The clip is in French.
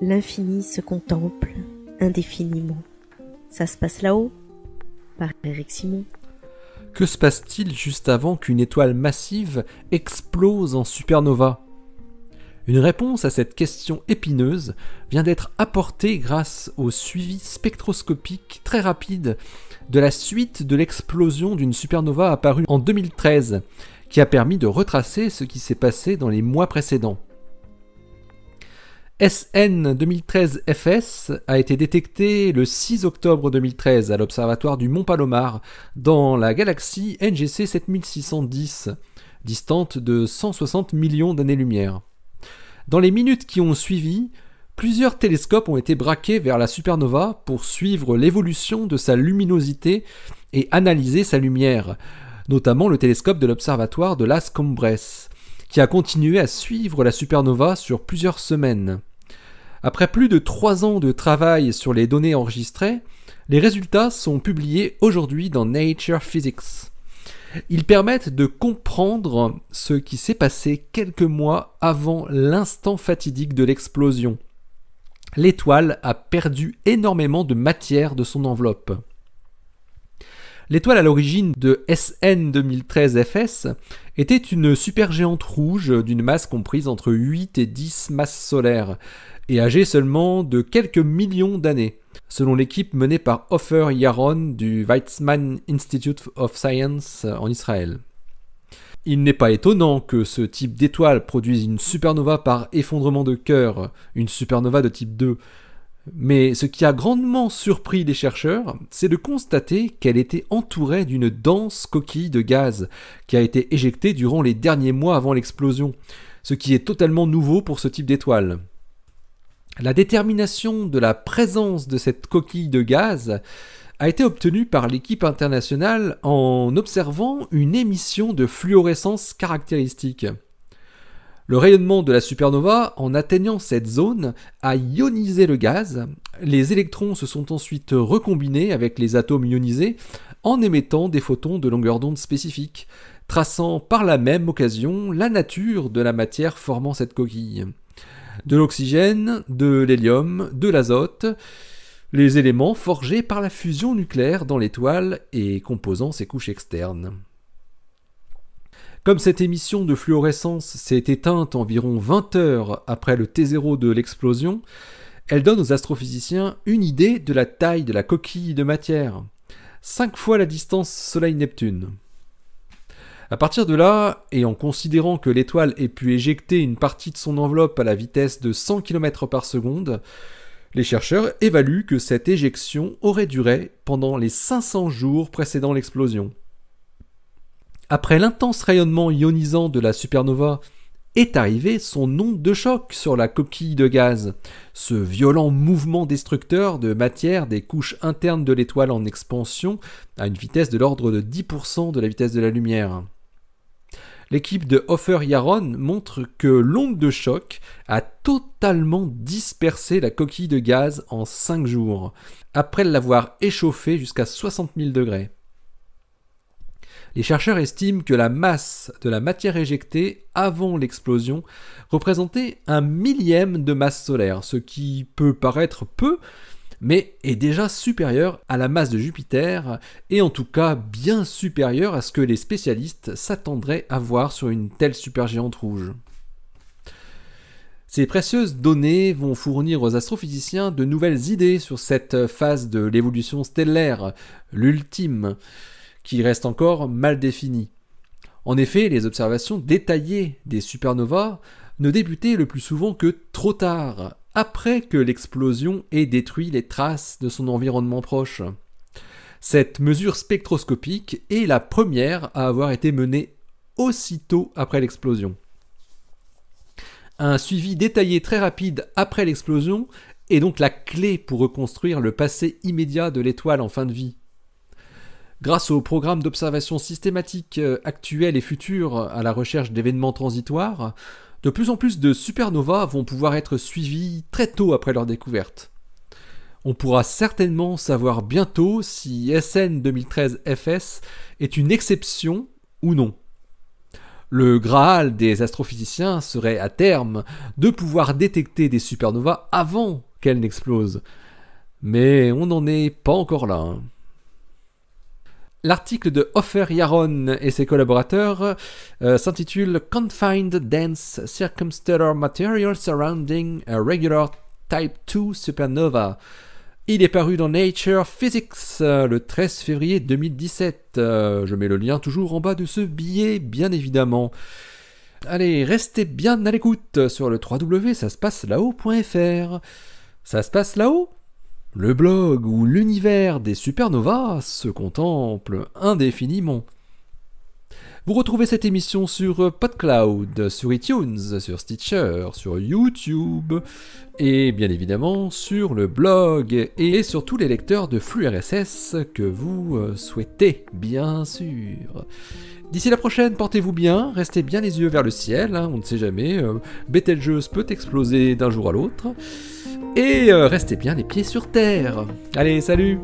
L'infini se contemple indéfiniment. Ça se passe là-haut, par Éric Simon. Que se passe-t-il juste avant qu'une étoile massive explose en supernova ? Une réponse à cette question épineuse vient d'être apportée grâce au suivi spectroscopique très rapide de la suite de l'explosion d'une supernova apparue en 2013, qui a permis de retracer ce qui s'est passé dans les mois précédents. SN 2013-FS a été détecté le 6 octobre 2013 à l'observatoire du Mont Palomar dans la galaxie NGC 7610, distante de 160 millions d'années-lumière. Dans les minutes qui ont suivi, plusieurs télescopes ont été braqués vers la supernova pour suivre l'évolution de sa luminosité et analyser sa lumière, notamment le télescope de l'observatoire de Las Cumbres, qui a continué à suivre la supernova sur plusieurs semaines. Après plus de 3 ans de travail sur les données enregistrées, les résultats sont publiés aujourd'hui dans Nature Physics. Ils permettent de comprendre ce qui s'est passé quelques mois avant l'instant fatidique de l'explosion. L'étoile a perdu énormément de matière de son enveloppe. L'étoile à l'origine de SN 2013-FS était une supergéante rouge d'une masse comprise entre 8 et 10 masses solaires et âgée seulement de quelques millions d'années, selon l'équipe menée par Ofer Yaron du Weizmann Institute of Science en Israël. Il n'est pas étonnant que ce type d'étoile produise une supernova par effondrement de cœur, une supernova de type 2, mais ce qui a grandement surpris les chercheurs, c'est de constater qu'elle était entourée d'une dense coquille de gaz qui a été éjectée durant les derniers mois avant l'explosion, ce qui est totalement nouveau pour ce type d'étoile. La détermination de la présence de cette coquille de gaz a été obtenue par l'équipe internationale en observant une émission de fluorescence caractéristique. Le rayonnement de la supernova, en atteignant cette zone, a ionisé le gaz. Les électrons se sont ensuite recombinés avec les atomes ionisés en émettant des photons de longueur d'onde spécifique, traçant par la même occasion la nature de la matière formant cette coquille. De l'oxygène, de l'hélium, de l'azote, les éléments forgés par la fusion nucléaire dans l'étoile et composant ses couches externes. Comme cette émission de fluorescence s'est éteinte environ 20 heures après le T0 de l'explosion, elle donne aux astrophysiciens une idée de la taille de la coquille de matière, 5 fois la distance Soleil-Neptune. À partir de là, et en considérant que l'étoile ait pu éjecter une partie de son enveloppe à la vitesse de 100 km par seconde, les chercheurs évaluent que cette éjection aurait duré pendant les 500 jours précédant l'explosion. Après l'intense rayonnement ionisant de la supernova, est arrivé son onde de choc sur la coquille de gaz, ce violent mouvement destructeur de matière des couches internes de l'étoile en expansion à une vitesse de l'ordre de 10% de la vitesse de la lumière. L'équipe de Ofer Yaron montre que l'onde de choc a totalement dispersé la coquille de gaz en 5 jours, après l'avoir échauffée jusqu'à 60 000 degrés. Les chercheurs estiment que la masse de la matière éjectée avant l'explosion représentait 1/1000 de masse solaire, ce qui peut paraître peu, mais est déjà supérieur à la masse de Jupiter, et en tout cas bien supérieur à ce que les spécialistes s'attendraient à voir sur une telle supergéante rouge. Ces précieuses données vont fournir aux astrophysiciens de nouvelles idées sur cette phase de l'évolution stellaire, l'ultime, qui reste encore mal définie. En effet, les observations détaillées des supernovas ne débutaient le plus souvent que trop tard, après que l'explosion ait détruit les traces de son environnement proche. Cette mesure spectroscopique est la première à avoir été menée aussitôt après l'explosion. Un suivi détaillé très rapide après l'explosion est donc la clé pour reconstruire le passé immédiat de l'étoile en fin de vie. Grâce aux programmes d'observation systématique actuels et futurs à la recherche d'événements transitoires, de plus en plus de supernovas vont pouvoir être suivies très tôt après leur découverte. On pourra certainement savoir bientôt si SN 2013-FS est une exception ou non. Le Graal des astrophysiciens serait à terme de pouvoir détecter des supernovas avant qu'elles n'explosent. Mais on n'en est pas encore là. Hein. L'article de Ofer Yaron et ses collaborateurs s'intitule Confined Dense Circumstellar Material Surrounding a Regular Type 2 Supernova. Il est paru dans Nature Physics le 13 février 2017. Je mets le lien toujours en bas de ce billet, bien évidemment. Allez, restez bien à l'écoute sur le www.saspacelahhaut.fr. Ça se passe là-haut ? Le blog où l'univers des supernovas se contemple indéfiniment. Vous retrouvez cette émission sur PodCloud, sur iTunes, sur Stitcher, sur YouTube et bien évidemment sur le blog et sur tous les lecteurs de flux RSS que vous souhaitez, bien sûr. D'ici la prochaine, portez-vous bien, restez bien les yeux vers le ciel, on ne sait jamais, Betelgeuse peut exploser d'un jour à l'autre. Et restez bien les pieds sur terre. Allez, salut!